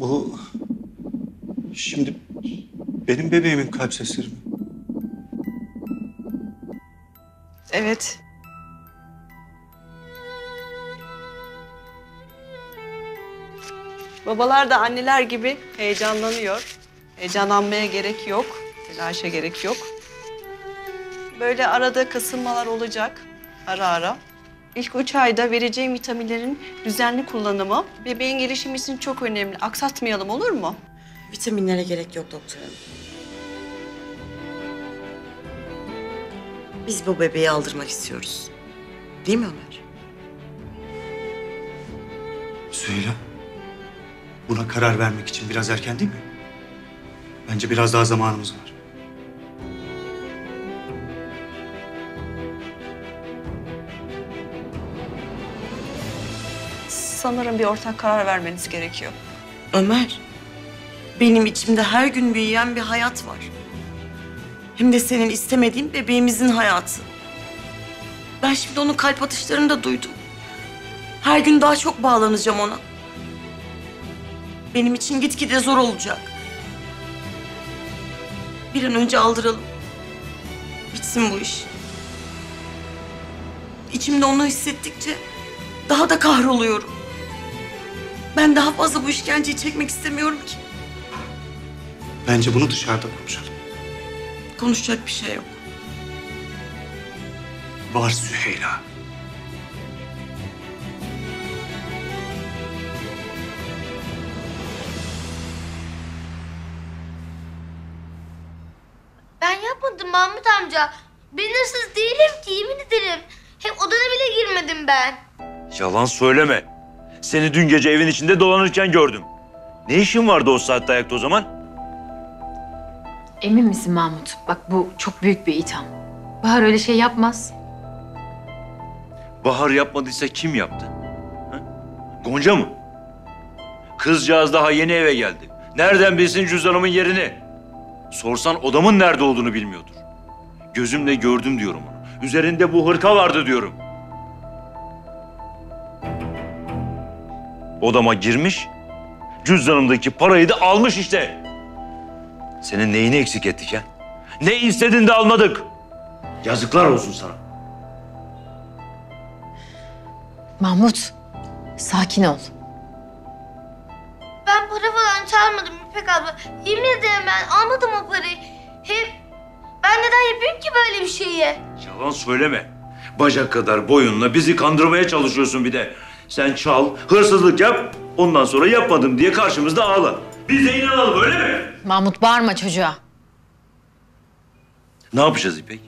Bu şimdi benim bebeğimin kalp sesleri mi? Evet. Babalar da anneler gibi heyecanlanıyor. Heyecanlanmaya gerek yok. Telaşa gerek yok. Böyle arada kasılmalar olacak. Ara ara. İlk 3 ayda vereceğim vitaminlerin düzenli kullanımı bebeğin gelişimi için çok önemli. Aksatmayalım, olur mu? Vitaminlere gerek yok doktor hanım. Biz bu bebeği aldırmak istiyoruz. Değil mi Ömer? Süheyla, buna karar vermek için biraz erken değil mi? Bence biraz daha zamanımız var. Sanırım bir ortak karar vermeniz gerekiyor. Ömer, benim içimde her gün büyüyen bir hayat var. Hem de senin istemediğin bebeğimizin hayatı. Ben şimdi onun kalp atışlarını da duydum. Her gün daha çok bağlanacağım ona. Benim için gitgide zor olacak. Bir an önce aldıralım. Bitsin bu iş. İçimde onu hissettikçe daha da kahroluyorum. Ben daha fazla bu işkenceyi çekmek istemiyorum ki. Bence bunu dışarıda konuşalım. Konuşacak bir şey yok. Var Süheyla. Ben yapmadım Mahmut amca. Ben hırsız değilim ki, yemin ederim. Hem odana bile girmedim ben. Yalan söyleme. Seni dün gece evin içinde dolanırken gördüm. Ne işin vardı o saatte ayakta o zaman? Emin misin Mahmut? Bak bu çok büyük bir itham. Bahar öyle şey yapmaz. Bahar yapmadıysa kim yaptı? Ha? Gonca mı? Kızcağız daha yeni eve geldi. Nereden bilsin cüzdanımın yerini? Sorsan odamın nerede olduğunu bilmiyordur. Gözümle gördüm diyorum onu. Üzerinde bu hırka vardı diyorum. Odama girmiş, cüzdanımdaki parayı da almış işte. Senin neyini eksik ettik ya? Ne istedin de almadık? Yazıklar olsun sana. Mahmut, sakin ol. Ben para falan çalmadım İpek abla. Yemin ederim ben almadım o parayı. Hem ben neden yapayım ki böyle bir şeyi? Yalan söyleme. Bacak kadar boyunla bizi kandırmaya çalışıyorsun bir de. Sen çal, hırsızlık yap, ondan sonra yapmadım diye karşımızda ağla. Biz de inanalım öyle mi? Mahmut bağırma çocuğa. Ne yapacağız İpek?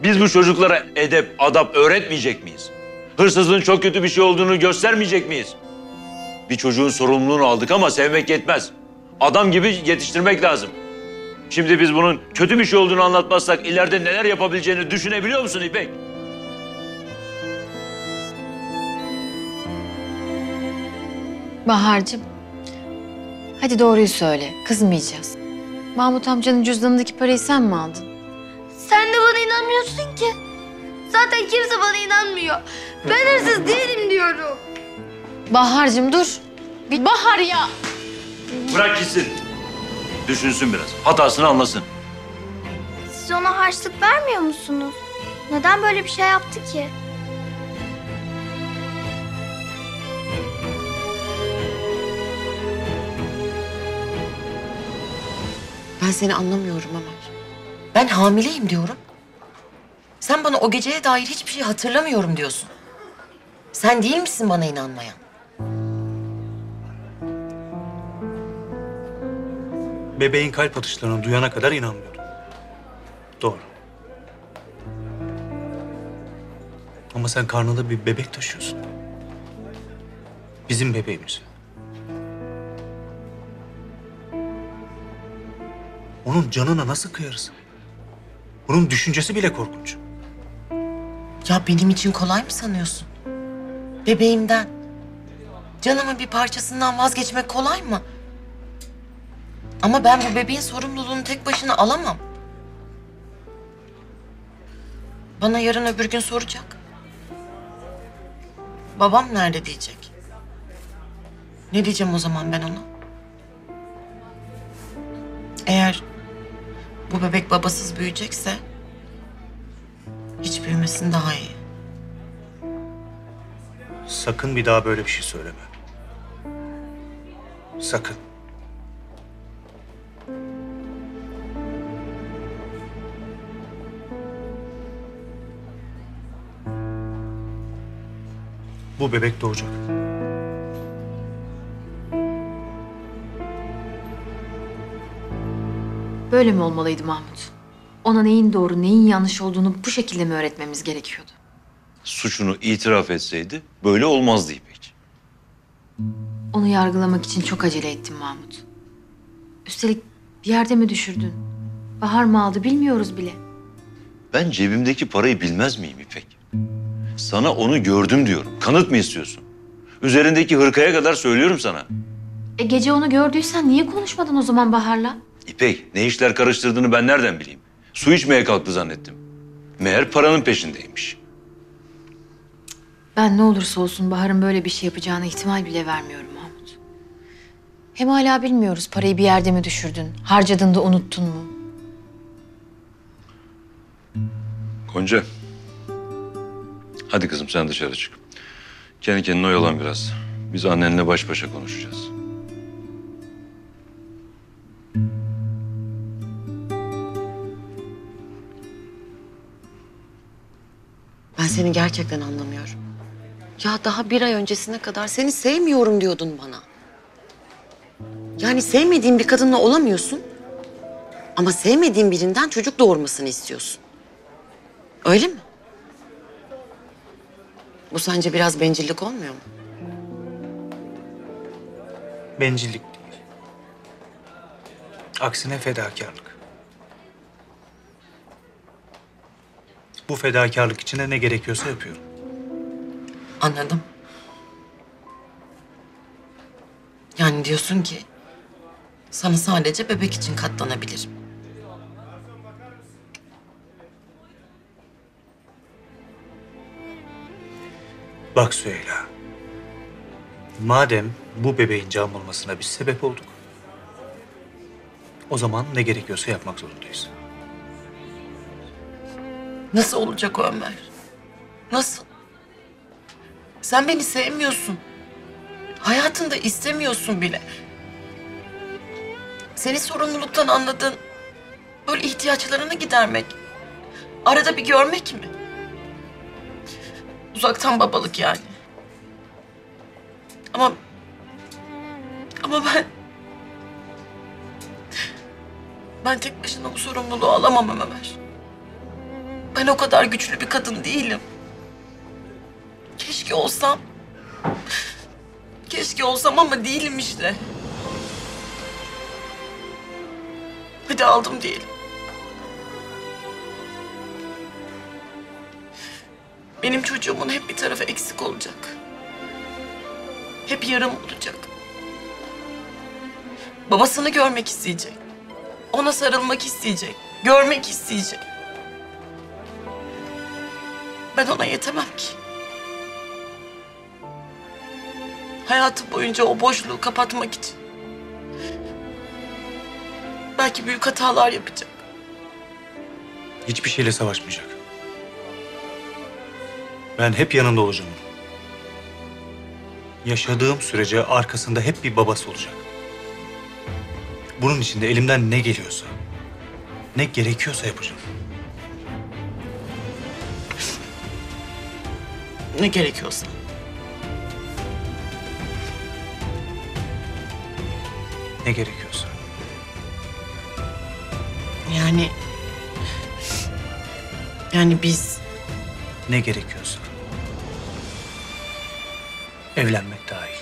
Biz bu çocuklara edep, adap öğretmeyecek miyiz? Hırsızlığın çok kötü bir şey olduğunu göstermeyecek miyiz? Bir çocuğun sorumluluğunu aldık ama sevmek yetmez. Adam gibi yetiştirmek lazım. Şimdi biz bunun kötü bir şey olduğunu anlatmazsak ileride neler yapabileceğini düşünebiliyor musun İpek? Bahar'cığım, hadi doğruyu söyle, kızmayacağız. Mahmut amcanın cüzdanındaki parayı sen mi aldın? Sen de bana inanmıyorsun ki. Zaten kimse bana inanmıyor. Ben hırsız değilim diyorum. Bahar'cığım dur. Bir Bahar ya. Bırak gitsin. Düşünsün biraz. Hatasını anlasın. Siz ona harçlık vermiyor musunuz? Neden böyle bir şey yaptı ki? Ben seni anlamıyorum Ömer. Ben hamileyim diyorum. Sen bana o geceye dair hiçbir şey hatırlamıyorum diyorsun. Sen değil misin bana inanmayan? Bebeğin kalp atışlarını duyana kadar inanmıyordum. Doğru. Ama sen karnında bir bebek taşıyorsun. Bizim bebeğimiz. Onun canına nasıl kıyarız? Bunun düşüncesi bile korkunç. Ya benim için kolay mı sanıyorsun? Bebeğimden, canımın bir parçasından vazgeçmek kolay mı? Ama ben bu bebeğin sorumluluğunu tek başına alamam. Bana yarın öbür gün soracak. Babam nerede diyecek. Ne diyeceğim o zaman ben ona? Eğer bu bebek babasız büyüyecekse hiç büyümesin daha iyi. Sakın bir daha böyle bir şey söyleme. Sakın. Bu bebek doğacak. Böyle mi olmalıydı Mahmut? Ona neyin doğru, neyin yanlış olduğunu bu şekilde mi öğretmemiz gerekiyordu? Suçunu itiraf etseydi böyle olmazdı İpek. Onu yargılamak için çok acele ettim Mahmut. Üstelik bir yerde mi düşürdün? Bahar mı aldı bilmiyoruz bile. Ben cebimdeki parayı bilmez miyim İpek? Sana onu gördüm diyorum. Kanıt mı istiyorsun? Üzerindeki hırkaya kadar söylüyorum sana. Gece onu gördüysen niye konuşmadın o zaman Bahar'la? İpek, ne işler karıştırdığını ben nereden bileyim? Su içmeye kalktı zannettim. Meğer paranın peşindeymiş. Ben ne olursa olsun Bahar'ın böyle bir şey yapacağına ihtimal bile vermiyorum Mahmut. Hem hala bilmiyoruz parayı bir yerde mi düşürdün, harcadın da unuttun mu? Gonca, hadi kızım sen dışarı çık. Kendi kendine oyalan biraz. Biz annenle baş başa konuşacağız. Ben seni gerçekten anlamıyorum. Ya daha bir ay öncesine kadar seni sevmiyorum diyordun bana. Yani sevmediğin bir kadınla olamıyorsun. Ama sevmediğin birinden çocuk doğurmasını istiyorsun. Öyle mi? Bu sence biraz bencillik olmuyor mu? Bencillik değil. Aksine fedakarlık. Bu fedakarlık için de ne gerekiyorsa yapıyorum. Anladım. Yani diyorsun ki sana sadece bebek için katlanabilirim. Bak Süheyla. Madem bu bebeğin can bulmasına biz sebep olduk, o zaman ne gerekiyorsa yapmak zorundayız. Nasıl olacak o Ömer? Nasıl? Sen beni sevmiyorsun. Hayatında istemiyorsun bile. Seni sorumluluktan anladığın böyle ihtiyaçlarını gidermek. Arada bir görmek mi? Uzaktan babalık yani. Ama ben tek başına bu sorumluluğu alamam Ömer. Ben o kadar güçlü bir kadın değilim. Keşke olsam. Keşke olsam ama değilim işte. Hadi aldım diyelim. Benim çocuğumun hep bir tarafı eksik olacak. Hep yarım olacak. Babasını görmek isteyecek. Ona sarılmak isteyecek. Görmek isteyecek. Ben ona yetemem ki. Hayatı boyunca o boşluğu kapatmak için. Belki büyük hatalar yapacak. Hiçbir şeyle savaşmayacak. Ben hep yanında olacağım onun. Yaşadığım sürece arkasında hep bir babası olacak. Bunun için de elimden ne geliyorsa, ne gerekiyorsa yapacağım. Ne gerekiyorsa. Ne gerekiyorsa. Yani biz Ne gerekiyorsa. Evlenmek dahil.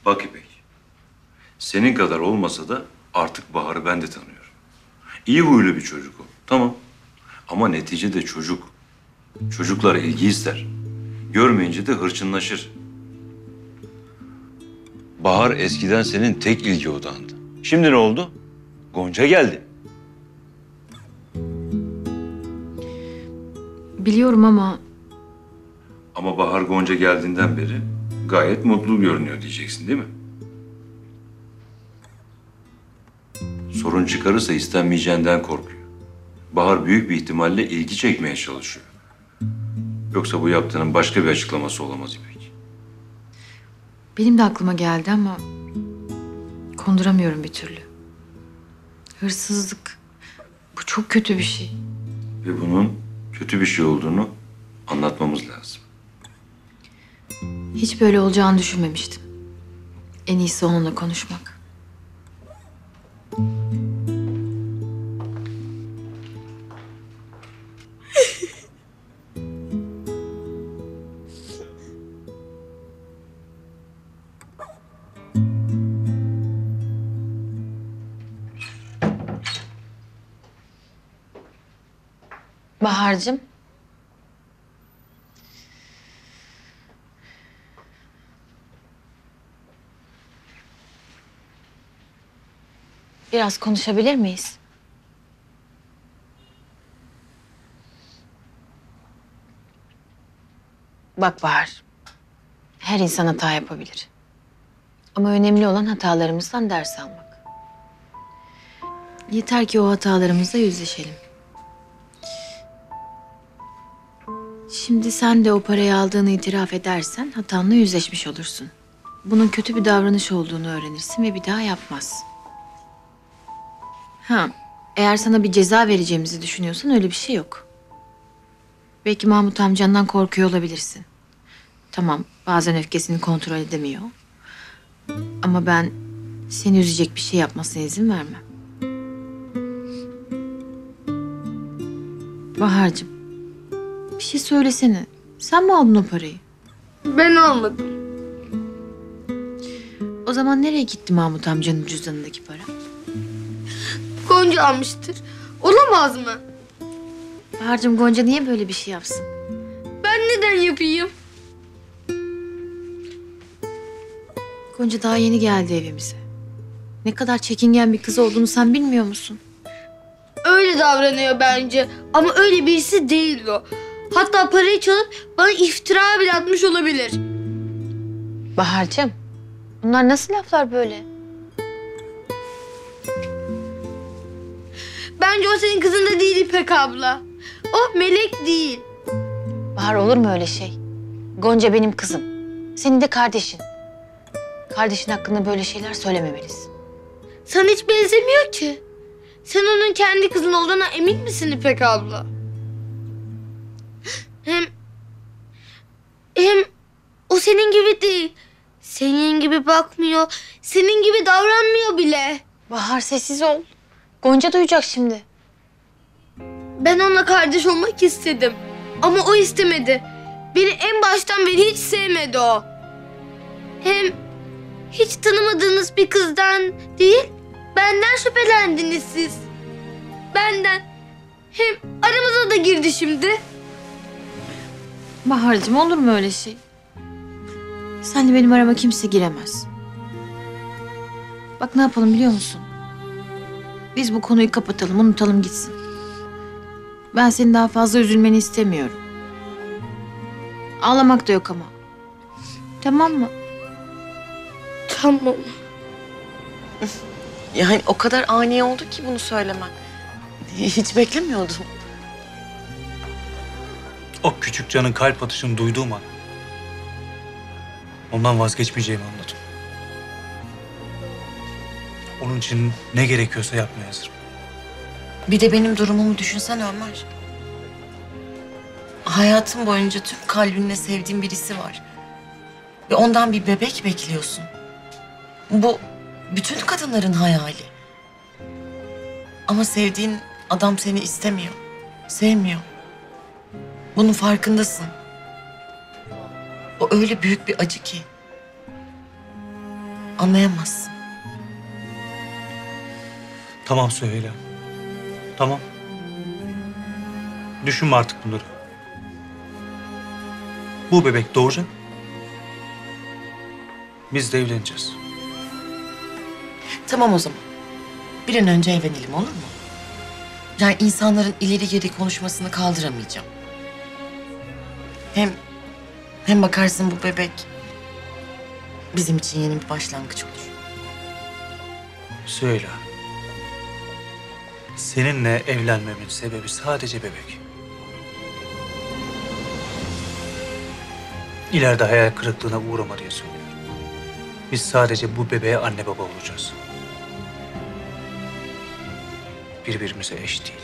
Bak İpek, senin kadar olmasa da artık Bahar'ı ben de tanıyorum. İyi huylu bir çocuk o, tamam. Ama neticede çocuk. Çocuklar ilgi ister. Görmeyince de hırçınlaşır. Bahar eskiden senin tek ilgi odağındı. Şimdi ne oldu? Gonca geldi. Biliyorum ama Ama Bahar Gonca geldiğinden beri gayet mutlu görünüyor diyeceksin değil mi? Sorun çıkarırsa istenmeyeceğinden korkuyor. Bahar büyük bir ihtimalle ilgi çekmeye çalışıyor. Yoksa bu yaptığının başka bir açıklaması olamaz İpek. benim de aklıma geldi ama konduramıyorum bir türlü. Hırsızlık. Bu çok kötü bir şey. Ve bunun kötü bir şey olduğunu anlatmamız lazım. Hiç böyle olacağını düşünmemiştim. En iyisi onunla konuşmak. Bahar'cığım. Biraz konuşabilir miyiz? Bak Bahar, her insan hata yapabilir. Ama önemli olan hatalarımızdan ders almak. Yeter ki o hatalarımızla yüzleşelim. Şimdi sen de o parayı aldığını itiraf edersen hatanla yüzleşmiş olursun. Bunun kötü bir davranış olduğunu öğrenirsin ve bir daha yapmazsın. Ha, eğer sana bir ceza vereceğimizi düşünüyorsan öyle bir şey yok. Belki Mahmut amcandan korkuyor olabilirsin. Tamam, bazen öfkesini kontrol edemiyor. Ama ben seni üzecek bir şey yapmasına izin vermem. Bahar'cığım, bir şey söylesene. Sen mi aldın o parayı? Ben almadım. O zaman nereye gitti Mahmut amcanın cüzdanındaki para? Gonca almıştır. Olamaz mı? Bahar'cığım, Gonca niye böyle bir şey yapsın? Ben neden yapayım? Gonca daha yeni geldi evimize. Ne kadar çekingen bir kız olduğunu sen bilmiyor musun? Öyle davranıyor bence. Ama öyle birisi değil o. Hatta parayı çalıp bana iftira bile atmış olabilir. Bahar'cığım, bunlar nasıl laflar böyle? Bence o senin kızın da değil İpek abla. O melek değil. Bahar, olur mu öyle şey? Gonca benim kızım. Senin de kardeşin. Kardeşin hakkında böyle şeyler söylememelisin. Sana hiç benzemiyor ki. Sen onun kendi kızın olduğuna emin misin İpek abla? Hem o senin gibi değil. Senin gibi bakmıyor. Senin gibi davranmıyor bile. Bahar, sessiz ol. Gonca duyacak şimdi. Ben onunla kardeş olmak istedim. Ama o istemedi. Beni en baştan beri hiç sevmedi o. Hem hiç tanımadığınız bir kızdan değil, benden şüphelendiniz siz. Benden. Hem aramıza da girdi şimdi. Bahar'cığım, olur mu öyle şey? Senle benim arama kimse giremez. Bak ne yapalım biliyor musun? Biz bu konuyu kapatalım, unutalım gitsin. Ben senin daha fazla üzülmeni istemiyorum. Ağlamak da yok ama. Tamam mı? Tamam. Yani o kadar ani oldu ki bunu söylemen. Hiç beklemiyordum. O küçük canın kalp atışını duyduğum an ondan vazgeçmeyeceğimi anladım. Onun için ne gerekiyorsa yapmaya hazırım. Bir de benim durumumu düşünsen Ömer. Hayatım boyunca tüm kalbinle sevdiğin birisi var. Ve ondan bir bebek bekliyorsun. Bu bütün kadınların hayali. Ama sevdiğin adam seni istemiyor, sevmiyor. Bunun farkındasın. O öyle büyük bir acı ki. Anlayamazsın. Tamam Süheyla. Tamam. Düşünme artık bunları. Bu bebek doğacak. Biz de evleneceğiz. Tamam o zaman. Bir an önce evlenelim olur mu? Yani insanların ileri geri konuşmasını kaldıramayacağım. Hem bakarsın bu bebek bizim için yeni bir başlangıç olur. Söyle. Seninle evlenmemin sebebi sadece bebek. İleride hayal kırıklığına uğrama diye söylüyorum. Biz sadece bu bebeğe anne baba olacağız. Birbirimize eş değil.